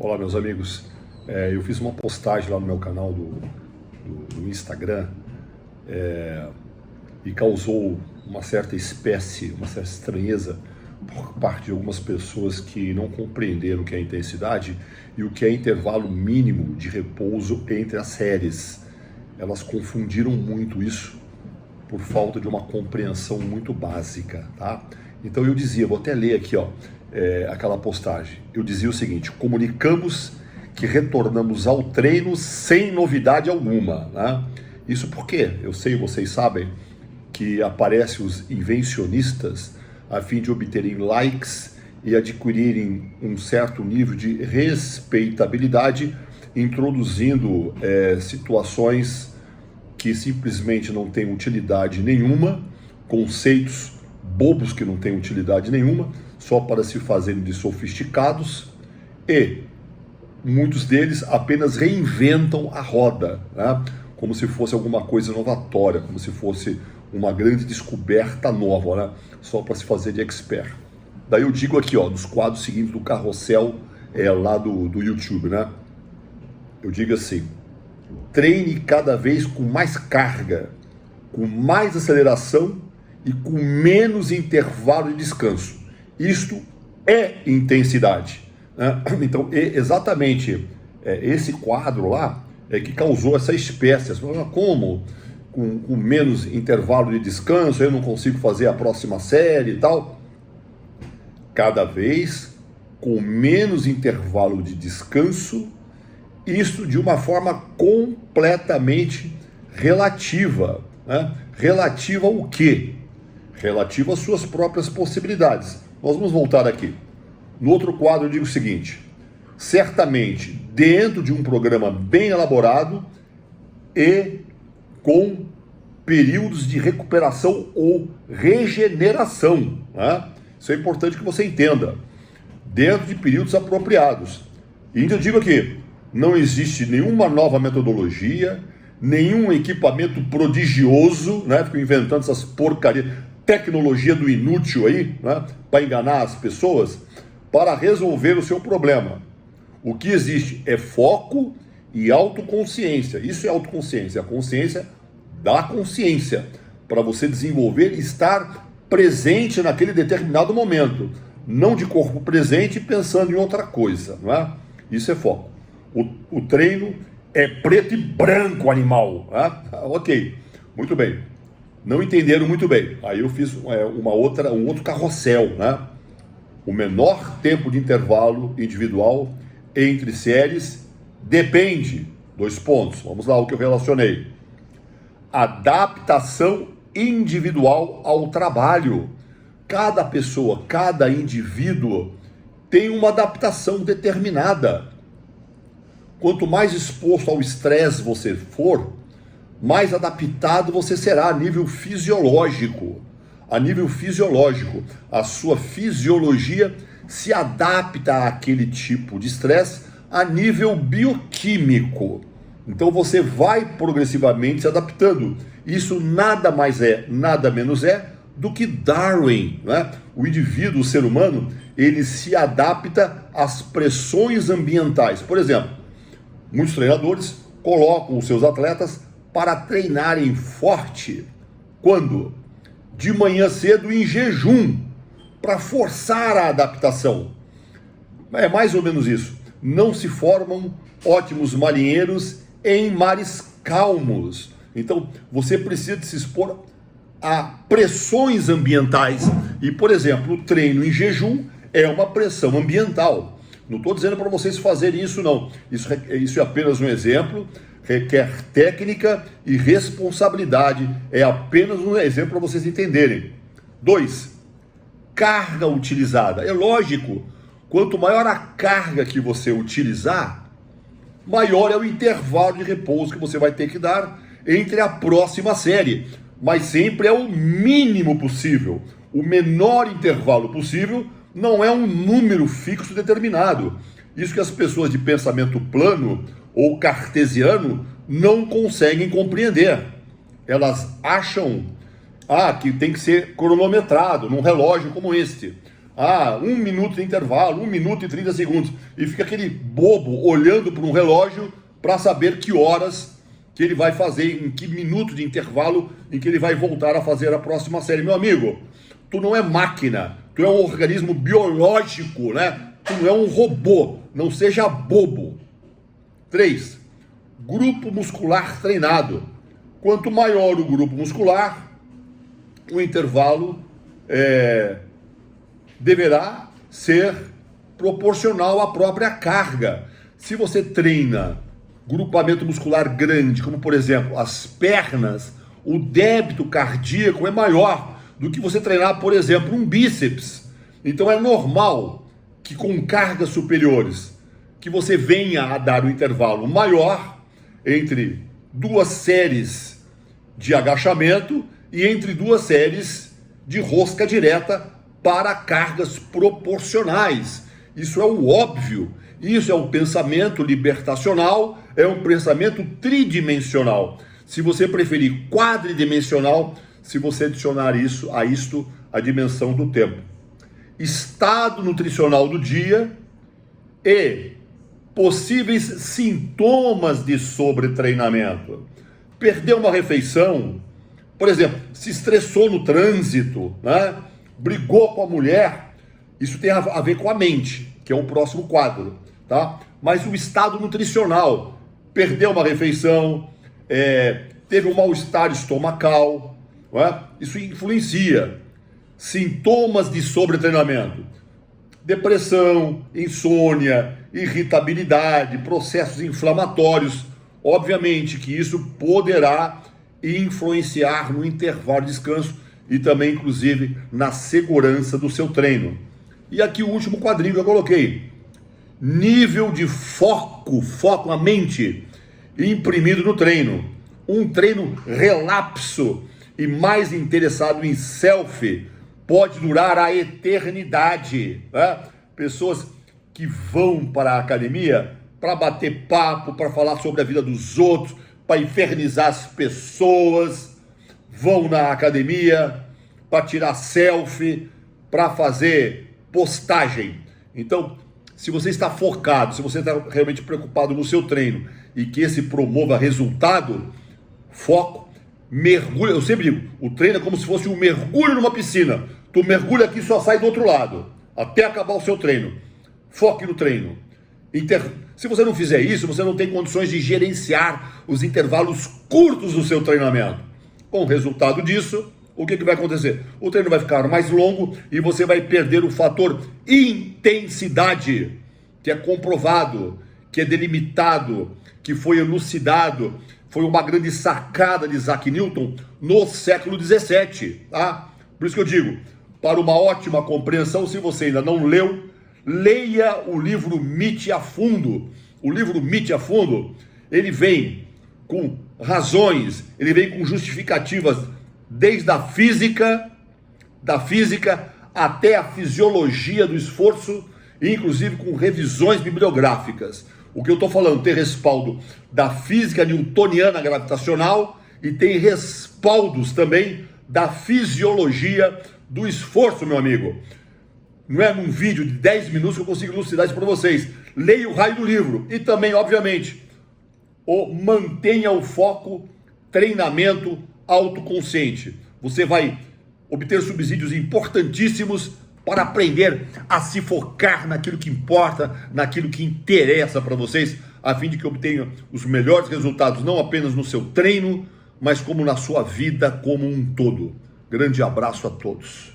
Olá, meus amigos. Eu fiz uma postagem lá no meu canal do Instagram e causou uma certa estranheza por parte de algumas pessoas que não compreenderam o que é intensidade e o que é intervalo mínimo de repouso entre as séries. Elas confundiram muito isso por falta de uma compreensão muito básica, tá? Então eu dizia, vou até ler aqui, aquela postagem. Eu dizia o seguinte: comunicamos que retornamos ao treino sem novidade alguma, né? Isso porque eu sei, vocês sabem, que aparecem os invencionistas a fim de obterem likes e adquirirem um certo nível de respeitabilidade, introduzindo situações que simplesmente não têm utilidade nenhuma, conceitos bobos que não têm utilidade nenhuma, só para se fazerem de sofisticados, e muitos deles apenas reinventam a roda, né? Como se fosse alguma coisa inovatória, como se fosse uma grande descoberta nova, né? Só para se fazer de expert. Daí eu digo aqui, nos quadros seguintes do carrossel lá do YouTube, né? Eu digo assim: treine cada vez com mais carga, com mais aceleração e com menos intervalo de descanso. Isto é intensidade, né? Então, exatamente esse quadro lá é que causou essa espécie. Como? Com menos intervalo de descanso, eu não consigo fazer a próxima série e tal. Cada vez com menos intervalo de descanso, isso de uma forma completamente relativa, né? Relativa ao quê? Relativa às suas próprias possibilidades. Nós vamos voltar aqui. No outro quadro eu digo o seguinte: certamente dentro de um programa bem elaborado e com períodos de recuperação ou regeneração, né? Isso é importante que você entenda. Dentro de períodos apropriados. E ainda digo aqui: não existe nenhuma nova metodologia, nenhum equipamento prodigioso, né? Ficam inventando essas porcarias, tecnologia do inútil aí, né? Para enganar as pessoas, para resolver o seu problema. O que existe é foco e autoconsciência. Isso é autoconsciência, a consciência da consciência, para você desenvolver e estar presente naquele determinado momento, não de corpo presente pensando em outra coisa, não é? Isso é foco. O treino é preto e branco, animal, né? Ok, muito bem. Não entenderam muito bem. Aí eu fiz um outro carrossel, né? O menor tempo de intervalo individual entre séries depende, 2 pontos, vamos lá, o que eu relacionei. Adaptação individual ao trabalho. Cada pessoa, cada indivíduo tem uma adaptação determinada. Quanto mais exposto ao estresse você for, mais adaptado você será a nível fisiológico. A nível fisiológico, a sua fisiologia se adapta àquele tipo de estresse a nível bioquímico. Então você vai progressivamente se adaptando. Isso nada mais nada menos do que Darwin, né? O indivíduo, o ser humano, ele se adapta às pressões ambientais. Por exemplo, muitos treinadores colocam os seus atletas para treinarem forte. Quando? De manhã cedo, em jejum, para forçar a adaptação. É mais ou menos isso. Não se formam ótimos marinheiros em mares calmos. Então, você precisa de se expor a pressões ambientais. E, por exemplo, o treino em jejum é uma pressão ambiental. Não estou dizendo para vocês fazerem isso, não. Isso é apenas um exemplo. Requer técnica e responsabilidade. É apenas um exemplo para vocês entenderem. 2. Carga utilizada. É lógico, quanto maior a carga que você utilizar, maior é o intervalo de repouso que você vai ter que dar entre a próxima série. Mas sempre é o mínimo possível. O menor intervalo possível não é um número fixo determinado. Isso que as pessoas de pensamento plano ou cartesiano não conseguem compreender. Elas acham que tem que ser cronometrado num relógio como este. 1 minuto de intervalo, 1 minuto e 30 segundos, e fica aquele bobo olhando para um relógio para saber que horas que ele vai fazer, em que minuto de intervalo em que ele vai voltar a fazer a próxima série. Meu amigo, tu não é máquina, tu é um organismo biológico, né? Tu não é um robô, não seja bobo. 3. Grupo muscular treinado. Quanto maior o grupo muscular, o intervalo deverá ser proporcional à própria carga. Se você treina grupamento muscular grande, como por exemplo as pernas, o débito cardíaco é maior do que você treinar, por exemplo, um bíceps. Então é normal que com cargas superiores, que você venha a dar um intervalo maior entre 2 séries de agachamento e entre 2 séries de rosca direta para cargas proporcionais. Isso é o óbvio. Isso é um pensamento libertacional, é um pensamento tridimensional. Se você preferir quadridimensional, se você adicionar a isto a dimensão do tempo. Estado nutricional do dia e possíveis sintomas de sobretreinamento. Perdeu uma refeição, por exemplo, se estressou no trânsito, né? Brigou com a mulher, isso tem a ver com a mente, que é o próximo quadro, tá? Mas o estado nutricional, perdeu uma refeição, teve um mal-estar estomacal, não é? Isso influencia. Sintomas de sobretreinamento: depressão, insônia, irritabilidade, processos inflamatórios. Obviamente que isso poderá influenciar no intervalo de descanso e também, inclusive, na segurança do seu treino. E aqui o último quadrinho que eu coloquei: nível de foco na mente imprimido no treino. Um treino relapso e mais interessado em selfie pode durar a eternidade, né? Pessoas que vão para a academia para bater papo, para falar sobre a vida dos outros, para infernizar as pessoas, vão na academia para tirar selfie, para fazer postagem. Então, se você está focado, se você está realmente preocupado no seu treino e que esse promova resultado, foco, mergulha. Eu sempre digo, o treino é como se fosse um mergulho numa piscina. Tu mergulha aqui e só sai do outro lado, até acabar o seu treino. Foque no treino. Se você não fizer isso, você não tem condições de gerenciar os intervalos curtos do seu treinamento. Com o resultado disso, o que vai acontecer? O treino vai ficar mais longo e você vai perder o fator intensidade, que é comprovado, que é delimitado, que foi elucidado, foi uma grande sacada de Isaac Newton no século XVII, tá? Por isso que eu digo, para uma ótima compreensão, se você ainda não leu, leia o livro Mite a Fundo. O livro Mite a Fundo, ele vem com razões, ele vem com justificativas desde a física, até a fisiologia do esforço, inclusive com revisões bibliográficas. O que eu estou falando tem respaldo da física newtoniana gravitacional e tem respaldos também da fisiologia do esforço, meu amigo. Não é num vídeo de 10 minutos que eu consigo elucidar isso para vocês. Leia o raio do livro e também, obviamente, mantenha o foco, treinamento autoconsciente. Você vai obter subsídios importantíssimos para aprender a se focar naquilo que importa, naquilo que interessa para vocês, a fim de que obtenham os melhores resultados, não apenas no seu treino, mas como na sua vida como um todo. Grande abraço a todos.